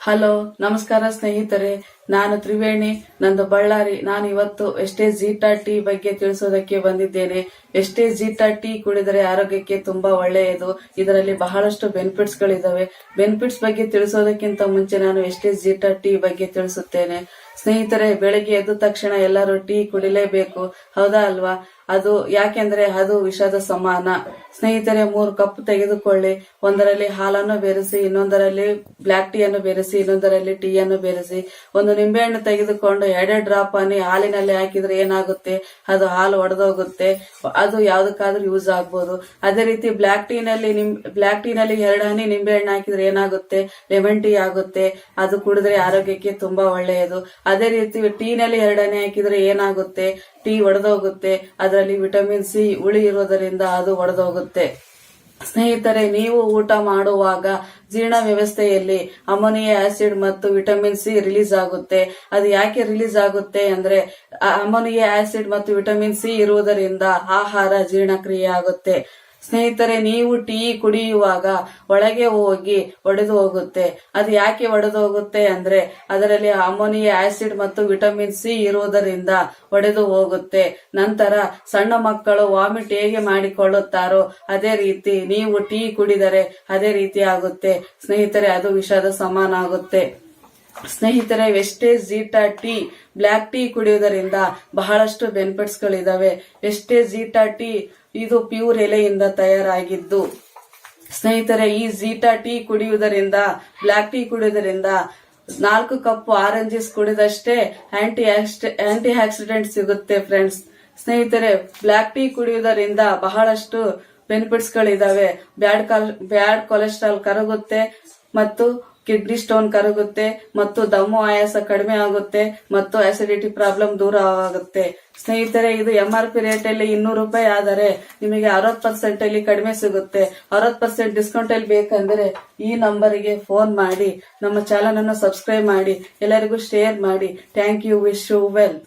Hello, ನಮಸ್ಕಾರ ಸ್ನೇಹಿತರೆ. ನಾನು ತ್ರಿವೇಣಿ, ನಂದು ಬಳ್ಳಾರಿ. ನಾನು ಇವತ್ತು ವೆಸ್ಟೇಜ್ ಜೀಟಾ ಟೀ ಬಗ್ಗೆ ತಿಳಿಸೋದಕ್ಕೆ ಬಂದಿದ್ದೇನೆ. ವೆಸ್ಟೇಜ್ ಜೀಟಾ ಟೀ ಕುಡಿದರೆ ಆರೋಗ್ಯಕ್ಕೆ ತುಂಬಾ ಒಳ್ಳೆಯದು. ಇದರಲ್ಲಿ ಬಹಳಷ್ಟು ಬೆನಿಫಿಟ್ಸ್ ಗಳಿದಾವೆ. ಬೆನಿಫಿಟ್ಸ್ ಬಗ್ಗೆ ತಿಳಿಸೋದಕ್ಕಿಂತ ಮುಂಚೆ ನಾನು ವೆಸ್ಟೇಜ್ ಜೀಟಾ ಟೀ ಬಗ್ಗೆ ತಿಳಿಸುತ್ತೇನೆ. ಸ್ನೇಹಿತರೆ, ಬೆಳಿಗ್ಗೆ ಎದ್ದ ತಕ್ಷಣ ಎಲ್ಲರೂ ಟೀ ಕುಡಿಲೇಬೇಕು, ಹೌದಾ ಅಲ್ವಾ? ಅದು ಯಾಕೆಂದ್ರೆ ಅದು ವಿಷದ ಸಮಾನ. ಸ್ನೇಹಿತರೆ, 3 ಕಪ್ ತೆಗೆದುಕೊಳ್ಳಿ. ಒಂದರಲ್ಲಿ ಹಾಲನ್ನು ಬೆರೆಸಿ, ಇನ್ನೊಂದರಲ್ಲಿ ಬ್ಲಾಕ್ ಟೀ ಅನ್ನು ಬೆರೆಸಿ, ಇನ್ನೊಂದರಲ್ಲಿ ಟೀ ಅನ್ನು ಬೆರೆಸಿ, ಒಂದು ನಿಂಬೆಹಣ್ಣು ತೆಗೆದುಕೊಂಡು 2 ಡ್ರಾಪ್ ಅನ್ನು ಹಾಲಿನಲ್ಲಿ ಹಾಕಿದ್ರೆ ಏನಾಗುತ್ತೆ? ಅದು ಹಾಲು ಒಡೆದೋಗುತ್ತೆ. ಅದು ಯಾವ್ದಕ್ಕಾದ್ರೂ ಯೂಸ್ ಆಗ್ಬೋದು. ಅದೇ ರೀತಿ ಬ್ಲಾಕ್ ಟೀ ನಲ್ಲಿ 2 ಹನಿ ನಿಂಬೆಹಣ್ಣು ಹಾಕಿದ್ರೆ ಏನಾಗುತ್ತೆ? ಲೆಮನ್ ಟೀ ಆಗುತ್ತೆ. ಅದು ಕುಡಿದ್ರೆ ಆರೋಗ್ಯಕ್ಕೆ ತುಂಬಾ ಒಳ್ಳೆಯದು. ಅದೇ ರೀತಿ ಟೀ ನಲ್ಲಿ 2 ಹನಿ ಹಾಕಿದ್ರೆ ಏನಾಗುತ್ತೆ? ಟೀ ಒಡೆದೋಗುತ್ತೆ. ಅದರಲ್ಲಿ ವಿಟಮಿನ್ ಸಿ ಹುಳಿ ಇರೋದರಿಂದ ಅದು ಒಡೆದೋಗುತ್ತೆ. ಸ್ನೇಹಿತರೆ, ನೀವು ಊಟ ಮಾಡುವಾಗ ಜೀರ್ಣ ವ್ಯವಸ್ಥೆಯಲ್ಲಿ ಅಮೋನಿಯಾ ಆಸಿಡ್ ಮತ್ತು ವಿಟಮಿನ್ ಸಿ ರಿಲೀಸ್ ಆಗುತ್ತೆ. ಅದು ಯಾಕೆ ರಿಲೀಸ್ ಆಗುತ್ತೆ ಅಂದ್ರೆ, ಅಮೋನಿಯಾ ಆಸಿಡ್ ಮತ್ತು ವಿಟಮಿನ್ ಸಿ ಇರುವುದರಿಂದ ಆಹಾರ ಜೀರ್ಣಕ್ರಿಯೆ ಆಗುತ್ತೆ. ಸ್ನೇಹಿತರೆ, ನೀವು ಟೀ ಕುಡಿಯುವಾಗ ಒಳಗೆ ಹೋಗಿ ಒಡೆದು ಹೋಗುತ್ತೆ. ಅದು ಯಾಕೆ ಒಡೆದು ಹೋಗುತ್ತೆ ಅಂದ್ರೆ, ಅದರಲ್ಲಿ ಅಮೋನಿಯಾ ಆಸಿಡ್ ಮತ್ತು ವಿಟಮಿನ್ ಸಿ ಇರುವುದರಿಂದ ಒಡೆದು ಹೋಗುತ್ತೆ. ನಂತರ ಸಣ್ಣ ಮಕ್ಕಳು ವಾಮಿಟ್ ಹೇಗೆ ಮಾಡಿಕೊಳ್ಳುತ್ತಾರೋ ಅದೇ ರೀತಿ ನೀವು ಟೀ ಕುಡಿದರೆ ಅದೇ ರೀತಿ ಆಗುತ್ತೆ. ಸ್ನೇಹಿತರೆ, ಅದು ವಿಷದ ಸಮಾನ ಆಗುತ್ತೆ. ಸ್ನೇಹಿತರೆ, wastage zeta tea black tea ಕುಡಿಯುವುದರಿಂದ ಬಹಳಷ್ಟು ಬೆನಿಫಿಟ್ಸ್ ಗಳಿದಾವೆ. ವೆಸ್ಟೇಜ್ ಜೀಟಾ ಟೀ ಇದು ಪ್ಯೂರ್ ಎಲೆಯಿಂದ ತಯಾರಾಗಿದ್ದು. ಸ್ನೇಹಿತರೆ, ಈ ಜೀಟಾ ಟೀ ಕುಡಿಯುವುದರಿಂದ, ಬ್ಲಾಕ್ ಟೀ ಕುಡಿಯುವುದರಿಂದ 4 ಕಪ್ ಆರೆಂಜಸ್ ಕುಡಿದಷ್ಟೇ ಆಂಟಿ ಆಕ್ಸಿಡೆಂಟ್ ಸಿಗುತ್ತೆ ಫ್ರೆಂಡ್ಸ್. ಸ್ನೇಹಿತರೆ, ಬ್ಲಾಕ್ ಟೀ ಕುಡಿಯುವುದರಿಂದ ಬಹಳಷ್ಟು ಬೆನಿಫಿಟ್ಸ್ ಗಳಿದಾವೆ. ಬ್ಯಾಡ್ ಕೊಲೆಸ್ಟ್ರಾಲ್ ಕರಗುತ್ತೆ ಮತ್ತು ಕಿಡ್ನಿ ಸ್ಟೋನ್ ಕರಗುತ್ತೆ ಮತ್ತು ದಮ್ಮು ಆಯಾಸ ಕಡಿಮೆ ಆಗುತ್ತೆ ಮತ್ತು ಅಸಿಡಿಟಿ ಪ್ರಾಬ್ಲಮ್ ದೂರ ಆಗುತ್ತೆ. ಸ್ನೇಹಿತರೆ, ಇದು MRP ರೇಟ್ ಅಲ್ಲಿ 200 ರೂಪಾಯಿ ಆದರೆ ನಿಮಗೆ 60% ಅಲ್ಲಿ ಕಡಿಮೆ ಸಿಗುತ್ತೆ. 60% ಡಿಸ್ಕೌಂಟ್ ಅಲ್ಲಿ ಬೇಕಂದ್ರೆ ಈ ನಂಬರಿಗೆ ಫೋನ್ ಮಾಡಿ ನಮ್ಮ ಚಾನಲ್ ಅನ್ನು ಸಬ್ಸ್ಕ್ರೈಬ್ ಮಾಡಿ, ಎಲ್ಲರಿಗೂ ಶೇರ್ ಮಾಡಿ. Thank you. Wish you well.